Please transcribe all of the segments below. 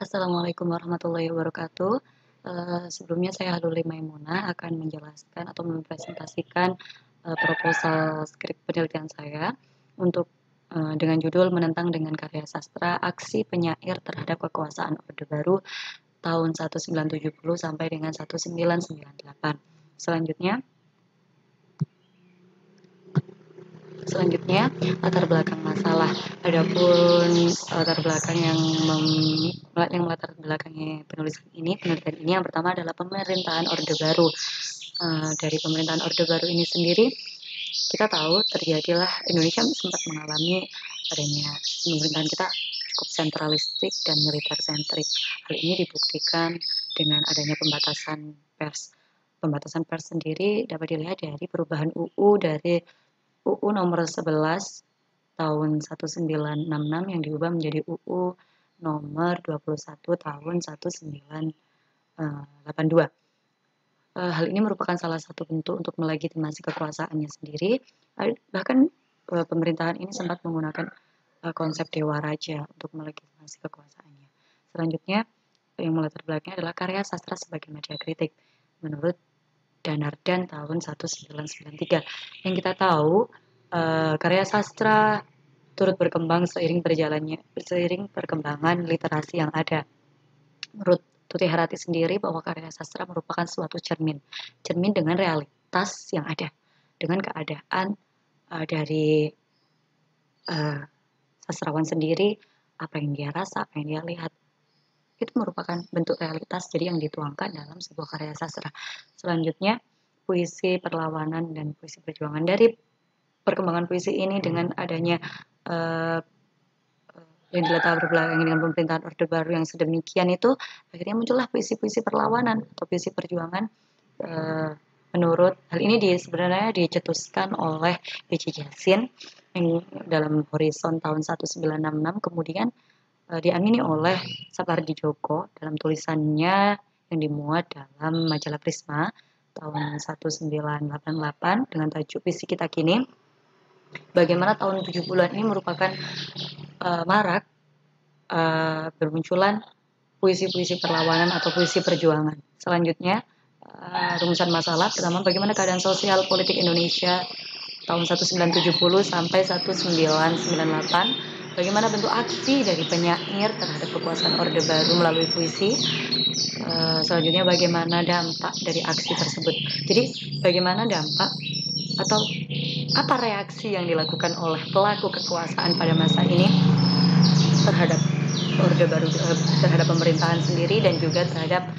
Assalamualaikum warahmatullahi wabarakatuh. Sebelumnya saya Haluli Maimunah akan menjelaskan atau mempresentasikan proposal skrip penelitian saya untuk dengan judul menentang dengan karya sastra aksi penyair terhadap kekuasaan Orde Baru tahun 1970 sampai dengan 1998. Selanjutnya, Selanjutnya, latar belakang masalah. Adapun latar belakang yang latar belakangi penelitian ini yang pertama adalah pemerintahan Orde Baru. Dari pemerintahan Orde Baru ini sendiri, kita tahu terjadilah Indonesia sempat mengalami adanya pemerintahan kita cukup sentralistik dan militer sentrik. Hal ini dibuktikan dengan adanya pembatasan pers. Pembatasan pers sendiri dapat dilihat dari perubahan UU nomor 11 tahun 1966 yang diubah menjadi UU nomor 21 tahun 1982. Hal ini merupakan salah satu bentuk untuk melegitimasi kekuasaannya sendiri. Bahkan pemerintahan ini sempat menggunakan konsep dewa raja untuk melegitimasi kekuasaannya. Selanjutnya, yang melatar belakangnya adalah karya sastra sebagai media kritik menurut Danardan tahun 1993. Yang kita tahu, karya sastra turut berkembang seiring perkembangan literasi yang ada. Menurut Tuti Harati sendiri bahwa karya sastra merupakan suatu cermin dengan realitas yang ada, dengan keadaan dari sastrawan sendiri, apa yang dia rasa, apa yang dia lihat, itu merupakan bentuk realitas jadi yang dituangkan dalam sebuah karya sastra. Selanjutnya, puisi perlawanan dan puisi perjuangan. Dari perkembangan puisi ini dengan adanya yang dilatar belakangi dengan pemerintahan Orde Baru yang sedemikian itu, akhirnya muncullah puisi-puisi perlawanan atau puisi perjuangan. Menurut hal ini sebenarnya dicetuskan oleh B.C. Jasin yang dalam Horizon tahun 1966, kemudian diamini oleh Sapardi Djoko dalam tulisannya yang dimuat dalam majalah Prisma tahun 1988 dengan tajuk Puisi Kita Kini. Bagaimana tahun 70-an ini merupakan marak bermunculan puisi-puisi perlawanan atau puisi perjuangan. Selanjutnya, rumusan masalah pertama, bagaimana keadaan sosial politik Indonesia tahun 1970 sampai 1998, bagaimana bentuk aksi dari penyair terhadap kekuasaan Orde Baru melalui puisi. Selanjutnya, bagaimana dampak dari aksi tersebut. Jadi, bagaimana dampak atau apa reaksi yang dilakukan oleh pelaku kekuasaan pada masa ini terhadap Orde Baru, terhadap pemerintahan sendiri dan juga terhadap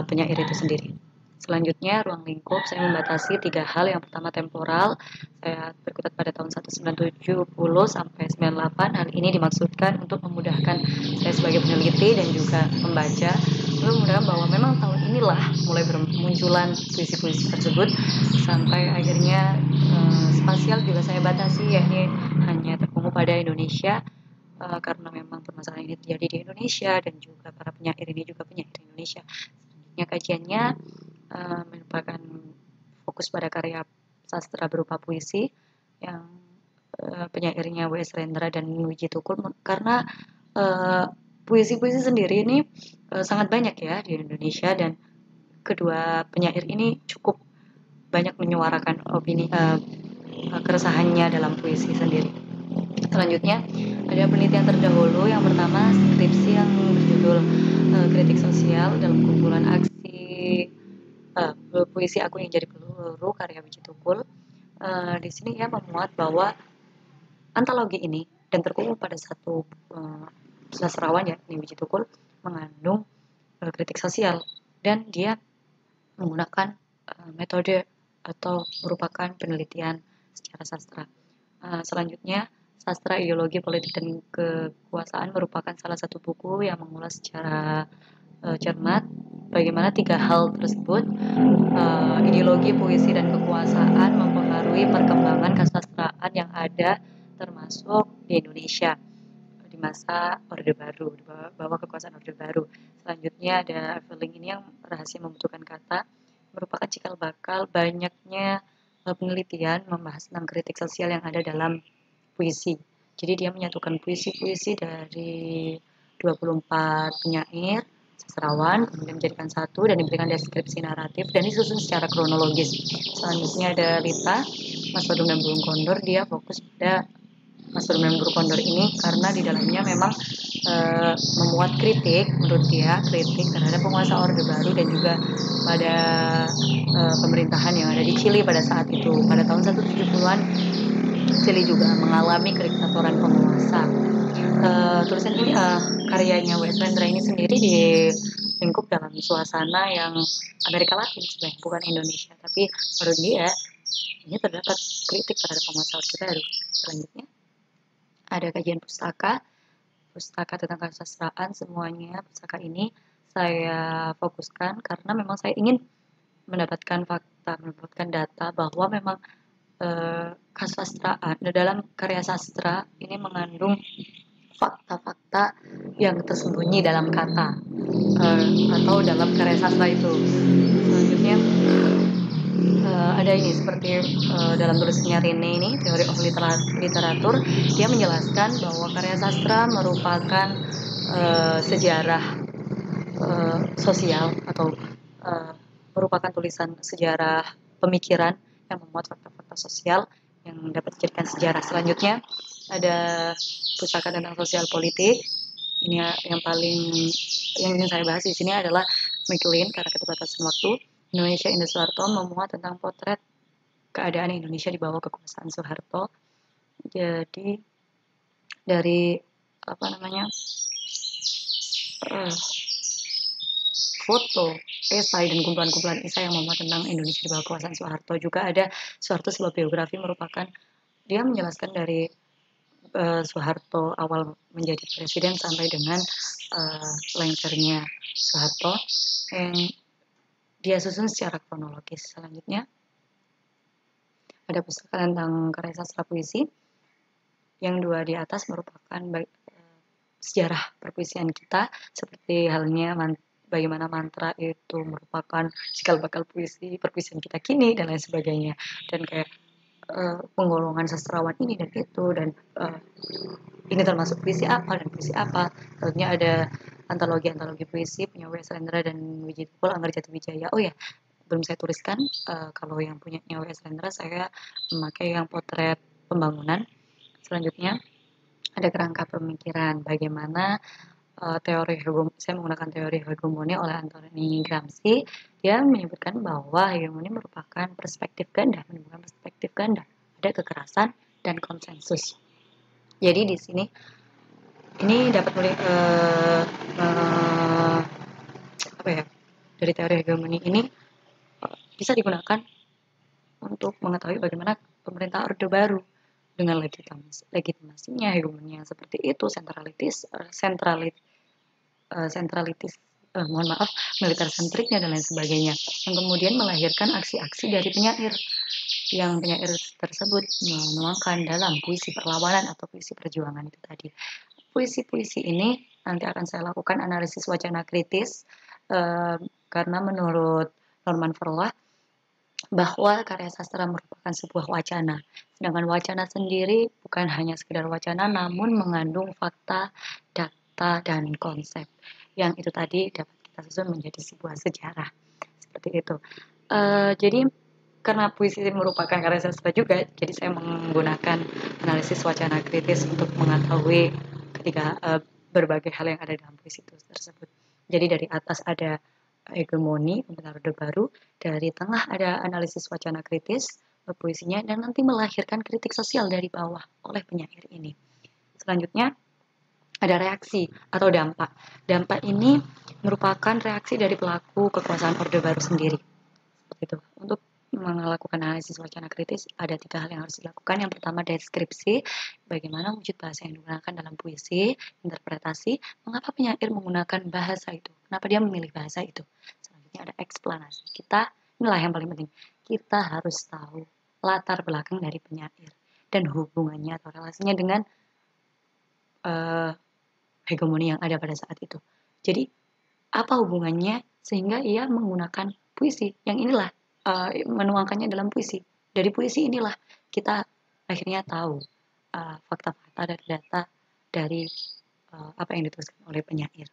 penyair itu sendiri. Selanjutnya, ruang lingkup saya membatasi 3 hal. Yang pertama temporal, saya berkutat pada tahun 1970 sampai 98. Hal ini dimaksudkan untuk memudahkan saya sebagai peneliti dan juga pembaca, untuk memudahkan bahwa memang tahun inilah mulai bermunculan puisi-puisi tersebut, sampai akhirnya spasial juga saya batasi, yakni hanya terpaku pada Indonesia, karena memang permasalahan ini terjadi di Indonesia dan juga para penyair ini juga penyair di Indonesia. Selanjutnya kajiannya merupakan fokus pada karya sastra berupa puisi yang penyairnya W.S. Rendra dan Wiji Tukul, karena puisi-puisi sendiri ini sangat banyak ya di Indonesia, dan kedua penyair ini cukup banyak menyuarakan opini keresahannya dalam puisi sendiri. Selanjutnya ada penelitian terdahulu. Yang pertama skripsi yang berjudul kritik sosial dalam kumpulan aksi puisi Aku Yang Jadi Peluru karya Wiji Tukul. Di sini ia memuat bahwa antologi ini dan terkumpul pada satu sastrawan yakni Wiji Tukul mengandung kritik sosial, dan dia menggunakan metode atau merupakan penelitian secara sastra. Selanjutnya, Sastra Ideologi Politik dan Kekuasaan merupakan salah satu buku yang mengulas secara cermat bagaimana 3 hal tersebut, ideologi, puisi, dan kekuasaan mempengaruhi perkembangan kesastraan yang ada termasuk di Indonesia di masa Orde Baru, di bawah kekuasaan Orde Baru. Selanjutnya ada Eveling ini yang rahasia membutuhkan kata, merupakan cikal bakal banyaknya penelitian membahas tentang kritik sosial yang ada dalam puisi. Jadi dia menyatukan puisi-puisi dari 24 penyair, sastrawan, kemudian menjadikan satu dan diberikan deskripsi naratif dan disusun secara kronologis. Selanjutnya ada Lita, Mas Badung dan Burung Kondor. Dia fokus pada Mas Badung dan Burung Kondor ini karena di dalamnya memang memuat kritik, menurut dia kritik terhadap penguasa Orde Baru dan juga pada pemerintahan yang ada di Chili pada saat itu. Pada tahun 170-an Chili juga mengalami kediktatoran penguasa. Tulisan ini karyanya W.S. Rendra ini sendiri di lingkup dalam suasana yang Amerika Latin sebenarnya, bukan Indonesia, tapi menurut dia ini terdapat kritik terhadap penguasa Orde Baru. Selanjutnya ada kajian pustaka tentang kesusastraan. Semuanya pustaka ini saya fokuskan karena memang saya ingin mendapatkan fakta, mendapatkan data bahwa memang kesusastraan dalam karya sastra ini mengandung fakta-fakta yang tersembunyi dalam kata atau dalam karya sastra itu. Selanjutnya ada ini seperti dalam tulisannya Rene ini, Theory of Literatur, dia menjelaskan bahwa karya sastra merupakan sejarah sosial atau merupakan tulisan sejarah pemikiran yang memuat fakta-fakta sosial yang dapat dijadikan sejarah. Selanjutnya ada pustaka tentang sosial politik. Ini yang ingin saya bahas di sini adalah McLean karena keterbatasan waktu. Indonesia Indah Soeharto memuat tentang potret keadaan Indonesia di bawah kekuasaan Soeharto. Jadi dari foto, esai dan kumpulan-kumpulan esai yang memuat tentang Indonesia di bawah kekuasaan Soeharto. Juga ada Soeharto sebuah biografi, merupakan dia menjelaskan dari Soeharto awal menjadi presiden sampai dengan lengsernya Soeharto yang dia susun secara kronologis. Selanjutnya ada pustaka tentang karya sastra puisi. Yang dua di atas merupakan sejarah perpuisian kita, seperti halnya bagaimana mantra itu merupakan cikal bakal perpuisian kita kini dan lain sebagainya, dan kayak penggolongan sastrawan ini dan itu, dan ini termasuk puisi apa dan puisi apa. Tentunya ada antologi puisi punya W.S. Rendra dan Wiji Tukul, Angger Jati Wijaya. Oh ya, belum saya tuliskan, kalau yang punya W.S. Rendra saya memakai yang potret pembangunan. Selanjutnya ada kerangka pemikiran, bagaimana saya menggunakan teori hegemoni oleh Anthony Gramsci. Dia menyebutkan bahwa hegemoni merupakan perspektif ganda, ada kekerasan dan konsensus. Jadi di sini ini dapat dari teori hegemoni ini bisa digunakan untuk mengetahui bagaimana pemerintah Orde Baru dengan legitimasinya, hegemoni yang seperti itu, militer sentriknya dan lain sebagainya, yang kemudian melahirkan aksi-aksi dari penyair tersebut menuangkan dalam puisi perlawanan atau puisi perjuangan itu tadi. Puisi-puisi ini nanti akan saya lakukan analisis wacana kritis karena menurut Norman Verloh bahwa karya sastra merupakan sebuah wacana. Sedangkan wacana sendiri bukan hanya sekedar wacana, namun mengandung fakta, data, dan konsep. Yang itu tadi dapat kita susun menjadi sebuah sejarah. Seperti itu. Jadi karena puisi merupakan karya sastra juga, jadi saya menggunakan analisis wacana kritis untuk mengetahui ketika berbagai hal yang ada dalam puisi itu tersebut. Jadi dari atas ada hegemoni, pembentuk Orde Baru, dari tengah ada analisis wacana kritis, puisinya, dan nanti melahirkan kritik sosial dari bawah oleh penyair ini. Selanjutnya ada reaksi atau dampak. Dampak ini merupakan reaksi dari pelaku kekuasaan Orde Baru sendiri. Seperti itu. Untuk melakukan analisis wacana kritis ada 3 hal yang harus dilakukan. Yang pertama deskripsi, bagaimana wujud bahasa yang digunakan dalam puisi. Interpretasi, mengapa penyair menggunakan bahasa itu, kenapa dia memilih bahasa itu. Selanjutnya ada eksplanasi. Inilah yang paling penting, kita harus tahu latar belakang dari penyair dan hubungannya atau relasinya dengan hegemoni yang ada pada saat itu. Jadi apa hubungannya sehingga ia menggunakan puisi yang inilah menuangkannya dalam puisi. Dari puisi inilah kita akhirnya tahu fakta-fakta dan data dari apa yang dituliskan oleh penyair.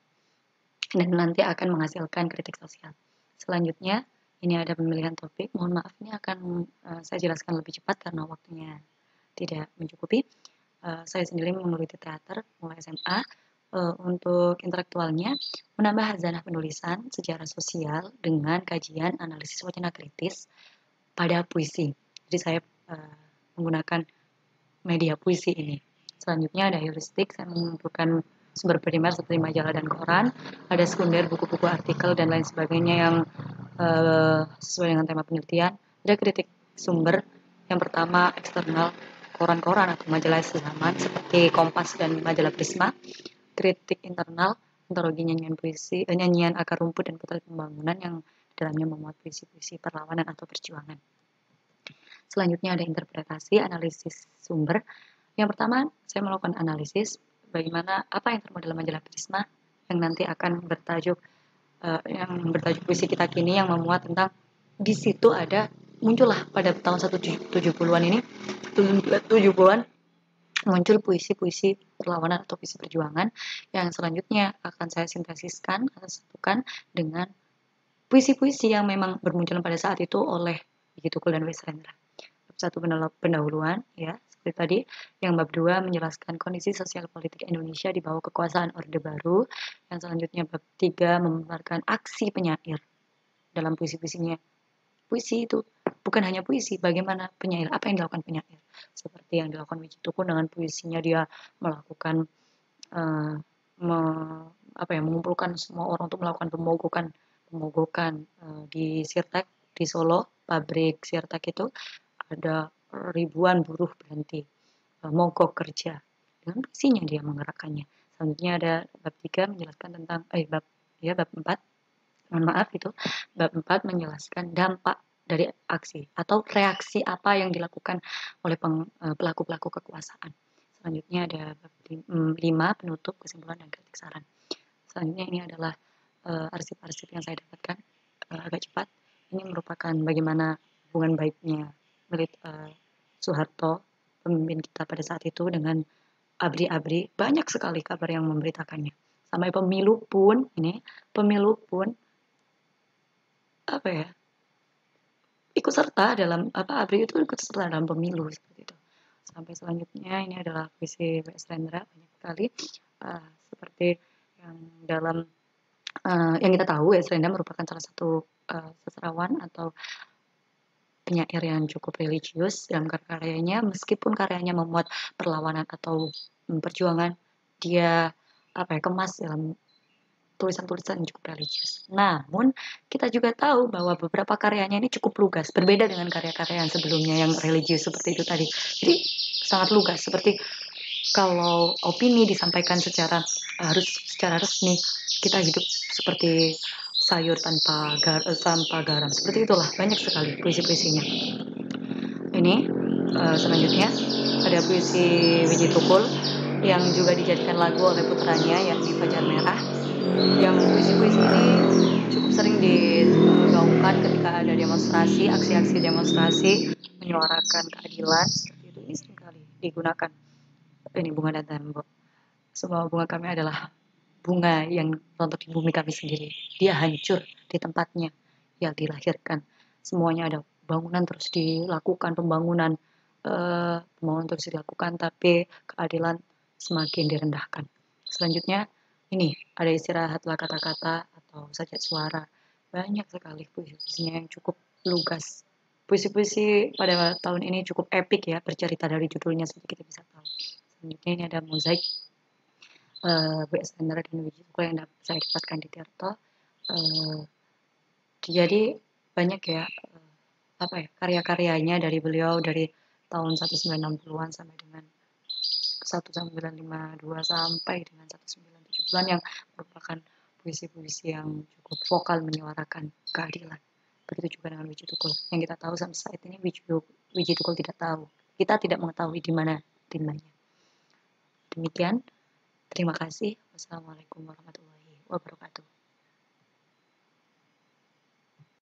Dan nanti akan menghasilkan kritik sosial. Selanjutnya, ini ada pemilihan topik. Mohon maaf, ini akan saya jelaskan lebih cepat karena waktunya tidak mencukupi. Saya sendiri menggeluti teater mulai SMA. Untuk intelektualnya, menambah hazanah penulisan sejarah sosial dengan kajian analisis wacana kritis pada puisi. Jadi saya menggunakan media puisi ini. Selanjutnya ada heuristik, saya mengumpulkan sumber primer seperti majalah dan koran, ada sekunder, buku-buku, artikel, dan lain sebagainya yang sesuai dengan tema penelitian. Ada kritik sumber, yang pertama eksternal, koran-koran atau majalah sezaman seperti Kompas dan majalah Prisma. Kritik internal, antologi nyanyian puisi, nyanyian akar rumput dan potret pembangunan yang dalamnya memuat puisi-puisi perlawanan atau perjuangan. Selanjutnya ada interpretasi, analisis sumber. Yang pertama, saya melakukan analisis bagaimana apa yang termuat dalam majalah Prisma yang nanti akan bertajuk puisi kita kini, yang memuat tentang di situ ada muncullah pada tahun 1970-an ini 70-an muncul puisi-puisi perlawanan atau puisi perjuangan yang selanjutnya akan saya sintesiskan atau satukan dengan puisi-puisi yang memang bermunculan pada saat itu oleh Wiji Tukul dan Wesrendra. Bab 1 pendahuluan, ya seperti tadi. Yang bab 2 menjelaskan kondisi sosial politik Indonesia di bawah kekuasaan Orde Baru. Yang selanjutnya bab 3 memaparkan aksi penyair dalam puisi-puisinya. Puisi itu bukan hanya puisi, bagaimana penyair, apa yang dilakukan penyair. Seperti yang dilakukan Wiji Tukul dengan puisinya, dia melakukan mengumpulkan semua orang untuk melakukan pemogokan di Sirtek di Solo, pabrik Sirtek itu ada ribuan buruh berhenti mogok kerja. Dengan puisinya dia menggerakkannya. Selanjutnya ada bab 3 menjelaskan tentang bab 4. Mohon maaf, itu bab 4 menjelaskan dampak dari aksi atau reaksi apa yang dilakukan oleh pelaku-pelaku kekuasaan. Selanjutnya ada bab 5 penutup, kesimpulan, dan kritik saran. Selanjutnya ini adalah arsip-arsip yang saya dapatkan agak cepat. Ini merupakan bagaimana hubungan baiknya Soeharto, pemimpin kita pada saat itu, dengan ABRI. Banyak sekali kabar yang memberitakannya. Sampai pemilu pun ikut serta dalam ABRI itu ikut serta dalam pemilu seperti itu. Sampai selanjutnya ini adalah puisi Wesrendra, banyak sekali seperti yang dalam yang kita tahu, Wesrendra merupakan salah satu sastrawan atau penyair yang cukup religius dalam karyanya. Meskipun karyanya memuat perlawanan atau perjuangan, dia kemas dalam tulisan-tulisan yang cukup religius. Namun kita juga tahu bahwa beberapa karyanya ini cukup lugas, berbeda dengan karya-karya yang sebelumnya yang religius seperti itu tadi. Jadi sangat lugas, seperti kalau opini disampaikan secara resmi, kita hidup seperti sayur tanpa garam. Seperti itulah, banyak sekali puisi-puisinya. Ini selanjutnya ada puisi Wiji Tukul yang juga dijadikan lagu oleh putranya, yakni Fajar Merah. Yang puisi-puisi ini cukup sering digaungkan ketika ada demonstrasi, aksi-aksi demonstrasi menyuarakan keadilan seperti itu. Ini seringkali digunakan. Ini bunga dan tembok. Semua bunga kami adalah bunga yang rontok di bumi kami sendiri. Dia hancur di tempatnya, dia dilahirkan. Semuanya ada bangunan terus dilakukan, pembangunan terus dilakukan, tapi keadilan semakin direndahkan. Selanjutnya ini ada istirahatlah kata-kata atau sajak suara. Banyak sekali puisi-puisinya yang cukup lugas. Puisi-puisi pada tahun ini cukup epik ya, bercerita dari judulnya seperti kita bisa tahu. Selanjutnya ini ada mozaik Wesrendra dan Wiji Tukul yang saya dapatkan di Tirto. Jadi banyak ya karya-karyanya dari beliau dari tahun 1960-an sampai dengan 1952 sampai dengan 1970-an yang merupakan puisi-puisi yang cukup vokal menyuarakan keadilan. Begitu juga dengan Wiji Tukul. Yang kita tahu sampai saat ini Wiji Tukul tidak tahu. Kita tidak mengetahui di mana timbanya. Demikian. Terima kasih. Wassalamualaikum warahmatullahi wabarakatuh.